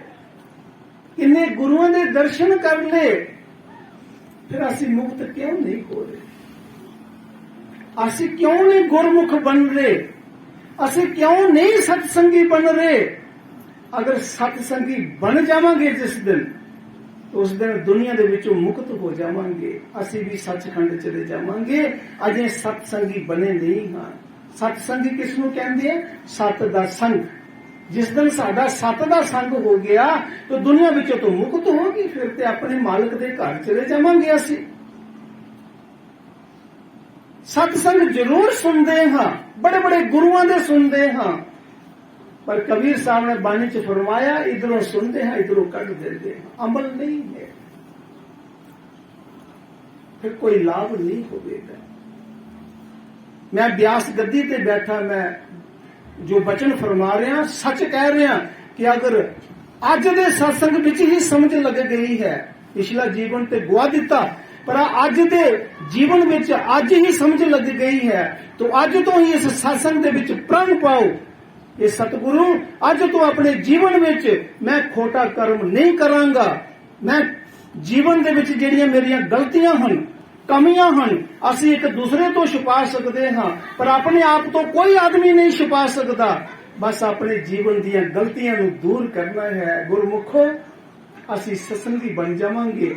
किन्ने गुरुओं दे दर्शन कर ले, फिर असी मुक्त क्यों नहीं हो रहे? असी क्यों नहीं गुरमुख बन रहे? असी क्यों नहीं सत्संगी बन रहे? अगर सत्संगी बन जावांगे जिस दिन, तो उस दिन दुनिया दे विचों मुक्त हो जावांगे, असी भी सचखंड चले जावांगे। अजे सत्संगी बने नहीं हां। सत्संगी किसनू कहंदे हैं? सत दा संग। जिस दिन साडा सत दा संग हो गया तो दुनिया विचों तो मुक्त होगी, फिर ते अपने मालिक दे घर चले जावांगे। असी सत्संग जरूर सुनते हां, बड़े बड़े गुरुआं दे सुनते हां, पर कबीर साहब ने बाणी च फरमाया, इधरों सुनते हैं इधरों कट देते हैं, अमल नहीं है, फिर कोई लाभ नहीं होगा। मैं ब्यास गद्दी ते बैठा, मैं जो वचन फरमा रहा सच कह रहा कि अगर अज दे सत्संग विच ही समझ लग गई है, पिछला जीवन ते गुआ दिता, पर अज दे जीवन विच अज ही समझ लग गई है, तो अज तो ही इस सत्संग दे विच प्रण पाओ। ये सतगुरु, अज तो अपने जीवन विच मैं खोटा कर्म नहीं करांगा। मैं जीवन दे विच जिहड़ियां मेरियां गलतियां हन, कमियां हन, असी एक दूसरे तो छुपा सकते हां, पर अपने आप तो कोई आदमी नहीं छुपा सकता। बस अपने जीवन दीयां गलतियां नूं दूर करना है। गुरमुखो, असी सत्संगी बन जावांगे,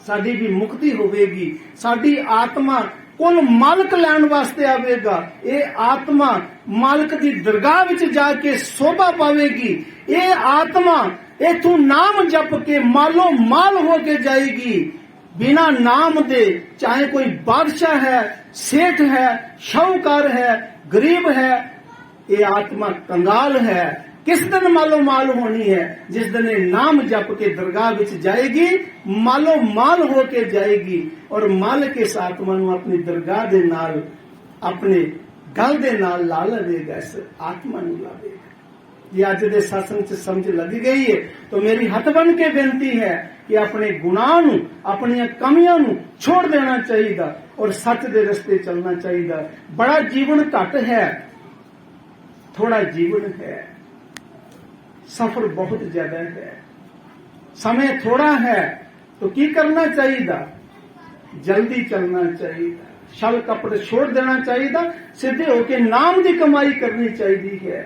साडी भी मुक्ति होवेगी। साडी आत्मा कुल मालक लैण वास्ते आवेगा। ये आत्मा मालक की दरगाह विच जाके शोभा पावेगी। ये आत्मा इथों नाम जप के मालो माल होके जाएगी। बिना नाम दे, चाहे कोई बादशाह है, सेठ है, शाहूकार है, गरीब है, ये आत्मा कंगाल है। किस दिन मालो माल होनी है? जिस दिन ये नाम जप के दरगाह विच जाएगी, मालो माल होके जाएगी। और मालिक इस आत्मा नूं अपनी दरगाह दे नाल, अपने गल दे नाल ला लवेगा, इस आत्मा नूं लावेगा। ये अज दे सत्संग च समझ लग गई है तो मेरी हथ बन के बेनती है कि अपने गुनाह नूं, अपनी कमियां नूं छोड़ देना चाहिए और सच दे रस्ते चलना चाहिए। बड़ा जीवन घट है, थोड़ा जीवन है, सफर बहुत ज्यादा है, समय थोड़ा है, तो की करना चाहिए? जल्दी चलना चाहिए, छल कपट छोड़ देना चाहिए, सीधे होके नाम की कमाई करनी चाहिए है,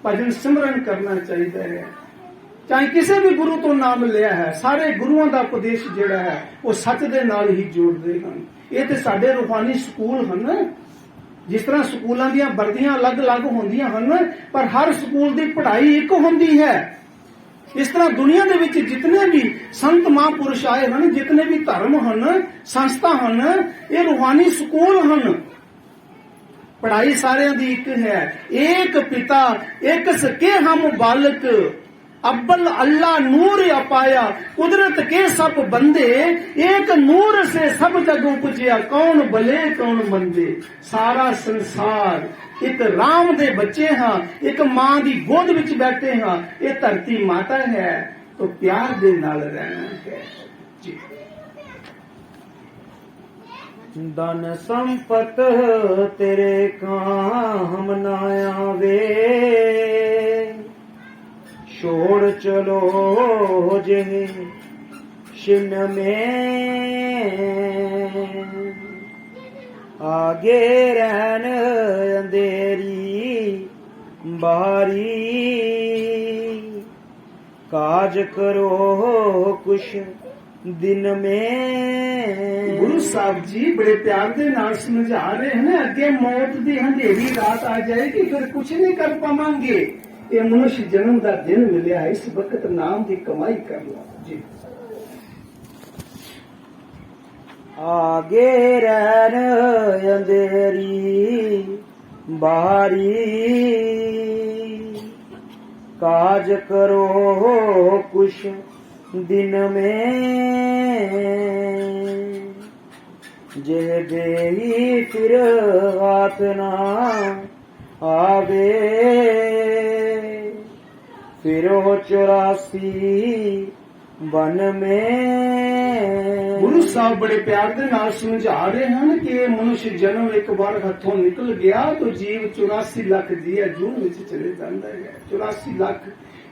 भजन सिमरन करना चाहिए है। ਚਾਹੇ ਕਿਸੇ ਵੀ ਗੁਰੂ ਤੋਂ ਨਾਮ ਲਿਆ ਹੈ, ਸਾਰੇ ਗੁਰੂਆਂ ਦਾ ਉਪਦੇਸ਼ ਜਿਹੜਾ ਹੈ ਉਹ ਸੱਚ ਦੇ ਨਾਲ ਹੀ ਜੋੜਦੇ ਹਨ। ਇਹ ਤੇ ਸਾਡੇ ਰੂਹਾਨੀ ਸਕੂਲ ਹਨ। ਜਿਸ ਤਰ੍ਹਾਂ ਸਕੂਲਾਂ ਦੀਆਂ ਵਰਦੀਆਂ ਅਲੱਗ-ਅਲੱਗ ਹੁੰਦੀਆਂ ਹਨ, ਪਰ ਹਰ ਸਕੂਲ ਦੀ ਪੜ੍ਹਾਈ ਇੱਕ ਹੁੰਦੀ ਹੈ। ਇਸ ਤਰ੍ਹਾਂ ਦੁਨੀਆ ਦੇ ਵਿੱਚ ਜਿਤਨੇ ਵੀ ਸੰਤ ਮਹਾਂਪੁਰਸ਼ ਆਏ ਹਨ, ਜਿਤਨੇ ਵੀ ਧਰਮ ਹਨ, ਸੰਸਥਾ ਹਨ, ਇਹ ਰੂਹਾਨੀ ਸਕੂਲ ਹਨ। ਪੜ੍ਹਾਈ ਸਾਰਿਆਂ ਦੀ ਇੱਕ ਹੈ। ਏਕ ਪਿਤਾ ਏਕ ਸਕੇ ਹਮ ਬਾਲਕ, अब्बल अल्लाह नूर अपाया, कुदरत के सब बंदे, एक नूर से सब जग उपजिया, कौन भले कौन मंदे। सारा संसार एक राम दे बच्चे हाँ, एक मां दी गोद विच बैठे हाँ। ये धरती माता है तो प्यार दे नाल रहना है जी। धन संपत तेरे काम ना आवे, छोड़ चलो जे शिन में, आगे रहन अंधेरी बारी, काज करो कुछ दिन में। गुरु साहब जी बड़े प्यार दे नाल समझा रहे हैं, अगे मौत दी अंधेरी रात आ जाएगी, फिर कुछ नहीं कर पावांगे। ये मनुष्य जन्म का दिन मिलिया है, इस वक्त नाम की कमाई कर लो जी। आगे रहन अंधेरी बारी, काज करो कुछ दिन में, जे बेही फिर हाथ ना आवे, फिरो 84 वन में। गुरु साहब बड़े प्यार दे नाल समझा रहे हैं कि मनुष्य जन्म एक बार हथों निकल गया तो जीव 84 लाख जिया जून विच चले जाता है। 84 लाख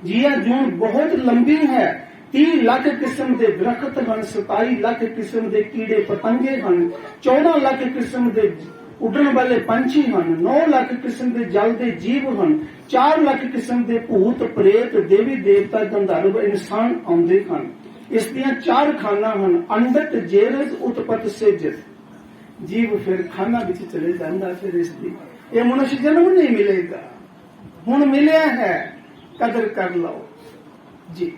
जिया जून बहुत लंबी है। 30 लाख किस्म के दरख्त हैं, 27 लाख किस्म के कीड़े पतंगे हैं, 14 लाख किस्म के उड़न वाले पंछी हैं, 9 लाख किस्म के जल के जीव हैं, 4 लाख किस्म के भूत प्रेत देवी देवता गंधर्व इंसान आते हैं। इस दियां 4 खाना हैं, अंडत जेरज उत्पत सेजत। जीव फिर खाना विच चले जाता। फिर इसकी ये मनुष्य जन्म नहीं मिलेगा, हुण मिलिया है, कदर कर लो जी।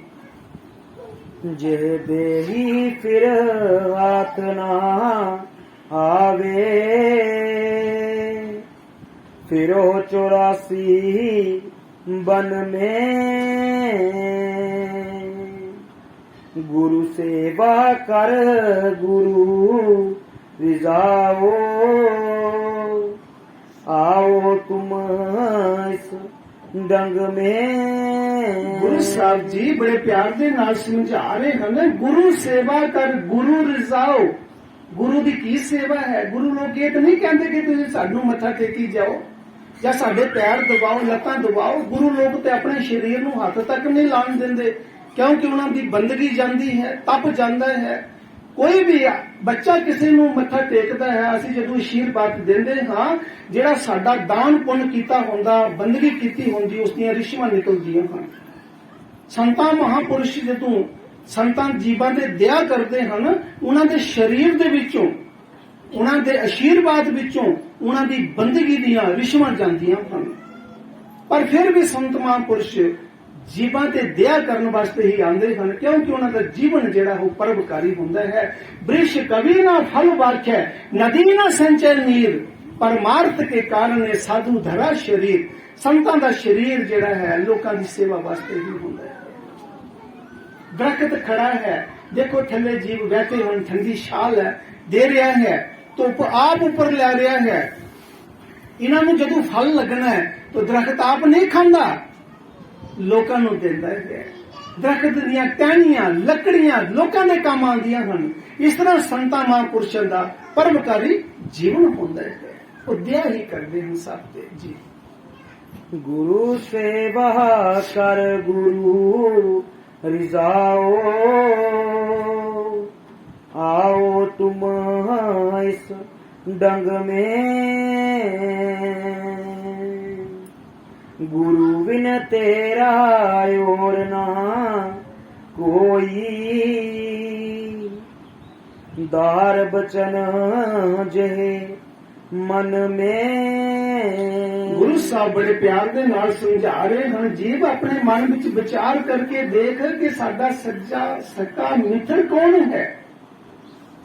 जे बेही फिर हाथ ना आवे, फिरो 84 वन में, गुरु सेवा कर गुरु रिजाओ, आओ तुम इस डंग में। गुरु साहब जी बड़े प्यार दे नाल समझा रहे हैं, गुरु सेवा कर गुरु रिजाओ। गुरु की की सेवा है? गुरु लोग ये तो नहीं कहते कि तुम सानू मत्था टेकी जाओ या साडे पैर दबाओ, लत्तां दबाओ। गुरु लोग तो अपने शरीर नूं हथ तक नहीं लाण देंदे, क्योंकि उन्हां दी बंदगी जांदी है, तप जांदा है। कोई भी बच्चा किसी नूं मत्था टेकदा है, असीं जदों आशीर्वाद दिंदे हां, जिहड़ा साडा दान पुण्य कीता हुंदा, बंदगी कीती हुंदी, उस दीयां रिश्वां निकलदियां हन। संतां महापुरुष जदों संतां जीवां दे दया करदे हन, उन्हां दे शरीर दे विचों, उन्हां दे आशीर्वाद विचों उन्हां दी बंदगी दीयां रिश्वां जांदियां हन। पर फिर भी संत महापुरुष जीवां ते दया करन वास्ते ही आंदे हन, क्योंकि उन्हां दा जीवन जिहड़ा वो परोपकारी हुंदा है। वृक्ष कभी ना फल बारखे, नदी ना संचय नीर, परमार्थ के कारण ये साधु धरा शरीर। संतां दा शरीर जिहड़ा है लोकां दी सेवा वास्ते ही हुंदा है। दरख्त खड़ा है, देखो थल्ले जीव बैठे हैं, ठंडी छाल है, दे रहा है, तो आप ऊपर ला रहा है। इन्हां नूं जदों फल लगना है तो दरख्त आप नहीं खांदा, लोकां नूं दिंदा है। दरख्त दीयां टहनियां लकड़ियां लोकां दे काम आंदियां हन। इस तरह संतां महापुरुषां दा परोपकारी जीवन हुंदा है, वो दया ही करदे हन सब ते जी। गुरु सेवा कर गुरु रिजाओ, आओ तुम इस डंग में, गुरु बिन तेरा और ना कोई, दार बचन जहे मन में। गुरु साहब बड़े प्यार दे नाल समझा रहे हैं, जीव अपने मन विच विचार करके देख कि साडा सच्चा सक्का मित्र कौन है,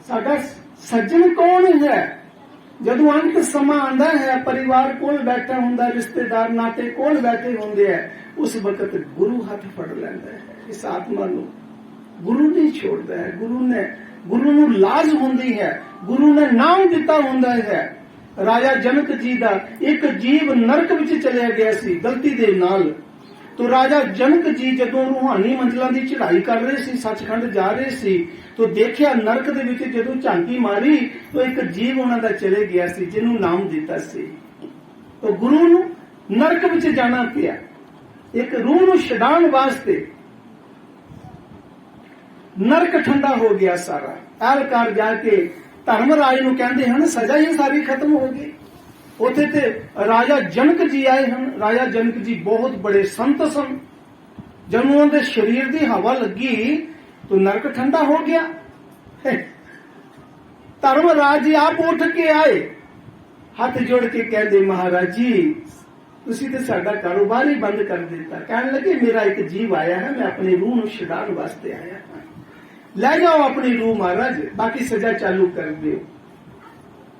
साडा सज्जन कौन है। जदों अंत समा आंदा है, परिवार कोल बैठा हुंदा, रिश्तेदार नाते कोल बैठे हुंदे है, उस वक्त गुरु हाथ फड़ लैंदा है। इस आत्मा नूं गुरु नहीं छोड़दा है। गुरु नूं लाज हुंदी है, गुरु ने नाम दिता हुंदा है। राजा जनक जी दा एक जीव नरक विच चलिया गया सी गलती दे नाल। तो राजा जनक जी जदों रूहानी मंजिलां दी चढ़ाई कर रहे सी, सचखंड जा रहे सी, तो देखिया नरक दे विच जदों झांकी मारी तो एक जीव उन्हां दा चले गया सी जिन्हों नाम दिता सी। तो गुरु नूं नरक विच जाना पिया एक रूह नूं छडाउण वास्ते। नरक ठंडा हो गया सारा। एहलकार जाके धर्मराज नूं कहंदे हन सजा ही सारी खत्म हो गई। उथे ते राजा जनक जी आए हन। राजा जनक जी बहुत बड़े संत सन। जब उन्होंने शरीर की हवा लगी तो नरक ठंडा हो गया। धर्मराज जी आप उठ के आए, हाथ जोड़ के कहते महाराज जी तुसी ते साडा कारोबार ही बंद कर दिता। कहने लगे मेरा एक जीव आया है, मैं अपनी रूह नूं छुड़ाउण वास्ते आया हां, ले जाओ अपनी रूह महाराज, बाकी सजा चालू कर दिओ।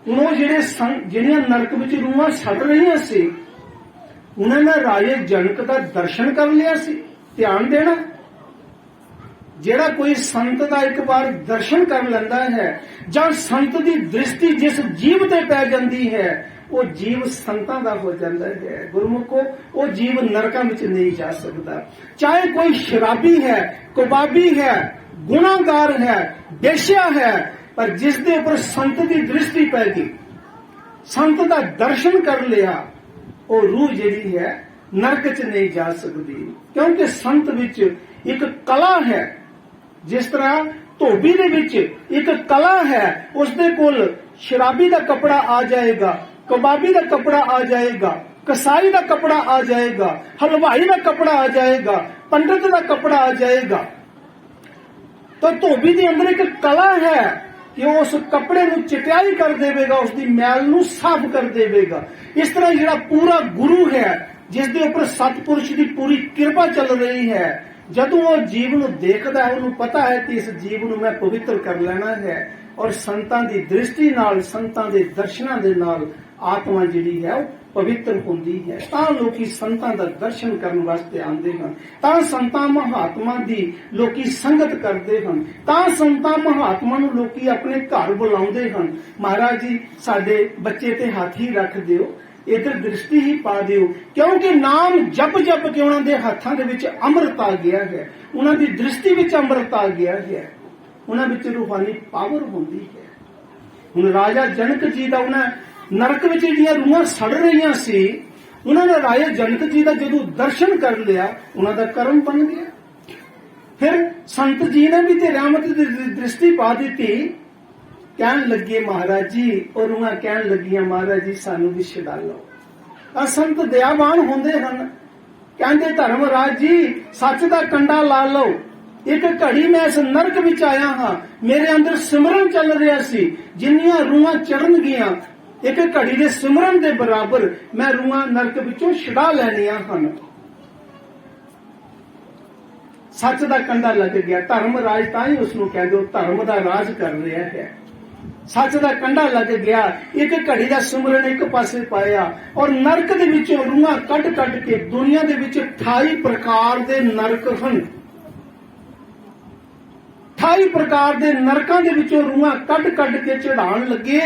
हुण ओह जिहड़ियां नरक विच रूहां सड़ रही सी, उन्होंने राजे जनक का दर्शन कर लिया सी। ध्यान देना, जेड़ा कोई संत का एक बार दर्शन कर लेंदा है, जां संत की दृष्टि जिस जीव ते पै जांदी है, वो जीव संतां दा हो जाता है। गुरमुखो वो जीव नरकां विच नहीं जा सकता। चाहे कोई शराबी है, कबाबी है, गुनाहगार है, बेश्या है, पर जिस दे उपर संत की दृष्टि पै गई, संत का दर्शन कर लिया, वो रूह जिहड़ी है नरक च नहीं जा सकती। क्योंकि संत विच एक कला है। जिस तरह धोबी दे विच एक कला है, उसदे कोल शराबी का कपड़ा आ जाएगा, कबाबी का कपड़ा आ जाएगा, कसाई का कपड़ा आ जाएगा, हलवाई का कपड़ा आ जाएगा, पंडित का कपड़ा आ जाएगा। तो धोबी के अंदर एक कला है कि उस कपड़े नूं चिटियाई कर देवेगा, उसकी मैल नूं साफ कर देवेगा। इस तरह जिहड़ा पूरा गुरु है, जिस दे उपर सतपुरुष की पूरी कृपा चल रही है, जदों वो जीव नूं देखदा है, उन्होंने पता है कि इस जीव नूं मैं पवित्र कर लेना है, और संतां दी दृष्टि नाल, संतां दे दर्शनां दे नाल आत्मा जिहड़ी है पवित्र होंदी है। तां लोकी संतां दा दर्शन करन वास्ते आंदे हन, तां संतां महात्मा दी लोकी संगत करदे हन, तां संतां महात्मा नूं लोकी अपने घर बुलाउंदे हन। महाराज जी साडे बच्चे ते हाथ ही रख दिओ, इधर दृष्टि ही पा दिओ, क्योंकि नाम जप जप के उन्हां दे हत्थां दे विच अमृत आ गया है, उन्हां दी दृष्टि विच अमृत आ गया है, उन्हां विच रूहानी पावर होंदी है। हुण राजा जनक जी दा उन्हां नरक विच जिहड़ियां रूहां सड़ रही सी, उन्होंने राजा जनक जी का जदों दर्शन कर लिया, उन्होंने कर्म बन गया। फिर संत जी ने भी ते रहमत दी दृष्टि पा दी। कहन लगे महाराज जी, और रूहां कहन लगियां महाराज जी सानू भी छड़ा लो। संत दयावान होंदे हन, कहंदे धर्मराज जी सच दा कंडा ला लो। एक घड़ी मैं इस नरक विच आया हां, मेरे अंदर सिमरन चल रहा सी, जिन्नियां रूहां चढ़न गियां एक घड़ी दे सिमरन दे बराबर मैं रूहां नरक विचों छड़ा लैनियां हन। सच दा कंडा लग गया। धर्मराज तां ही उसनूं कह दो धर्म दा राज कर रहा है। सच दा कंडा लग गया, एक घड़ी दा सिमरन एक पासे पाया, और नरक दे विचों रूहां कट कट के दुनिया दे विच 28 प्रकार दे नरक हन। 28 प्रकार दे नरकां दे विचों रूहां कट कट के चढ़ाण लगे।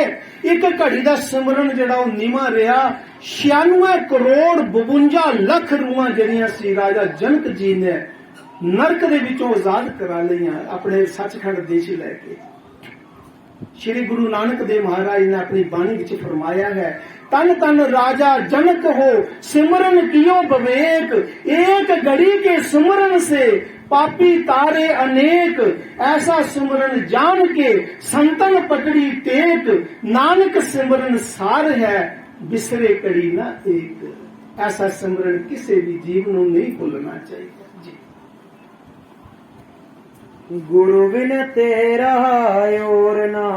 एक घड़ी दा सिमरन जिहड़ा ओह नीवां रहा। 96 करोड़ 52 लख रूहां जिहड़ियां सी राजा जनक जी ने नरक दे विचों आजाद करा लईआं अपने सचखंड देश लैके। श्री गुरु नानक देव महाराज ने अपनी बाणी विच फरमाया है, तन तन राजा जनक हो सिमरन कियो बवेक, एक घड़ी के सिमरन से पापी तारे अनेक, ऐसा सिमरन जान के संतन पकड़ी टेक, नानक सिमरन सार है बिसरे कड़ी ना एक। ऐसा सिमरन किसी भी जीव को नहीं भूलना चाहिए जी। गुरु बिन तेरा और ना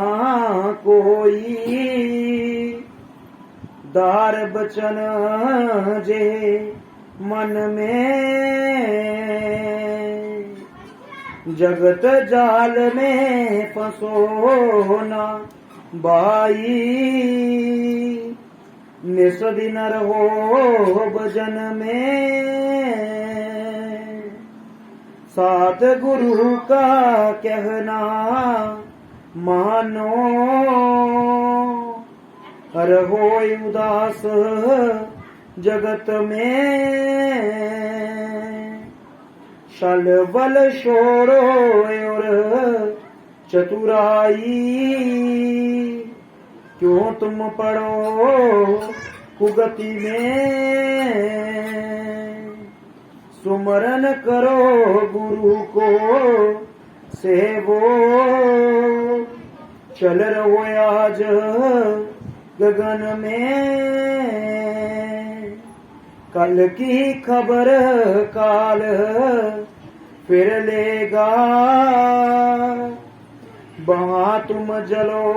कोई, दार बचन जे मन में, जगत जाल में फंसो ना भाई, निस दिन रहो भजन में, सात गुरु का कहना मानो, रहो उदास जगत में, छल बल छोड़ो और चतुराई, क्यों तुम पड़ो कुगति में, सुमरन करो गुरु को सेवो, चल रहो आज गगन में, कल की खबर काल फिर लेगा, वहां तुम जलो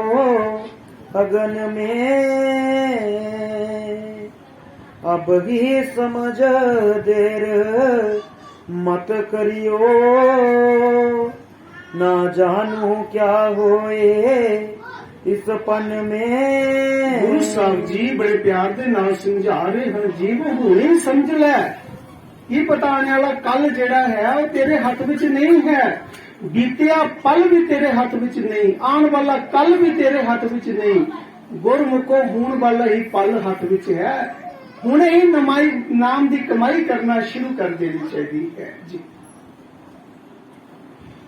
अगन में, अब ही समझ देर मत करियो, ना जानू क्या होए इस पन में। गुरु साहब जी बड़े प्यार दे नाल समझा रहे हैं जीव हुणे समझ ले, ये पता आने वाला कल जेड़ा है वो तेरे हाथ विच नहीं है, बीतिया पल भी तेरे हाथ विच नहीं, आने वाला कल भी तेरे हाथ विच नहीं, गुरमुखो होने वाला ही पल हाथ विच है, हुणे ही नमाई नाम दी कमाई करना शुरू कर देनी चाहिए है जी।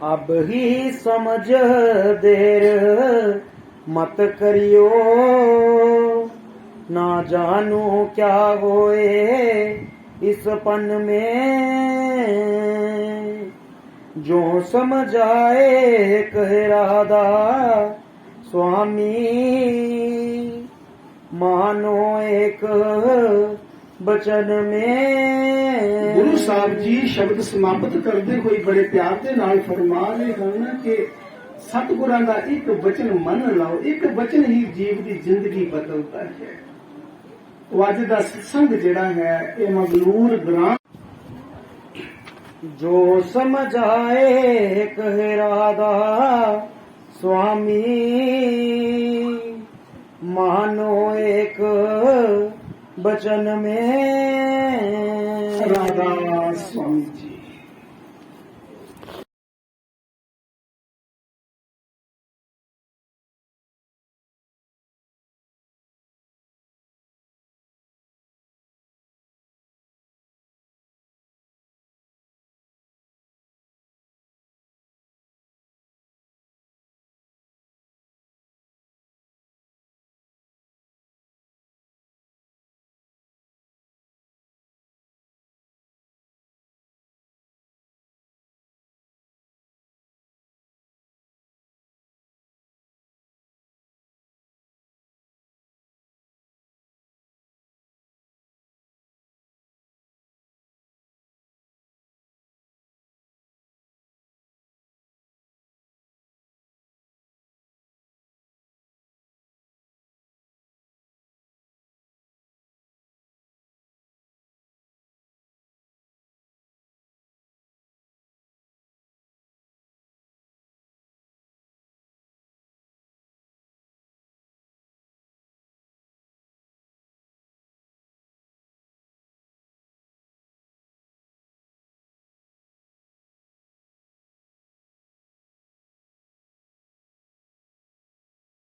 अब ही समझ देर मत करियो, ना जानू क्या होए इस पन में, जो समझाए कह राधा स्वामी, मानो एक बचन में। गुरु साहब जी शब्द समाप्त करते हुए बड़े प्यार के नाल फरमा रहे हैं कि सतगुरां दा एक वचन मन लाओ, एक वचन ही जीव की जिंदगी बदलता है। तो अज दा सत्संग जिहड़ा है ये मगलूर ग्राम, जो समझाए कह राधा स्वामी, मानो एक वचन में। राधा स्वामी जी।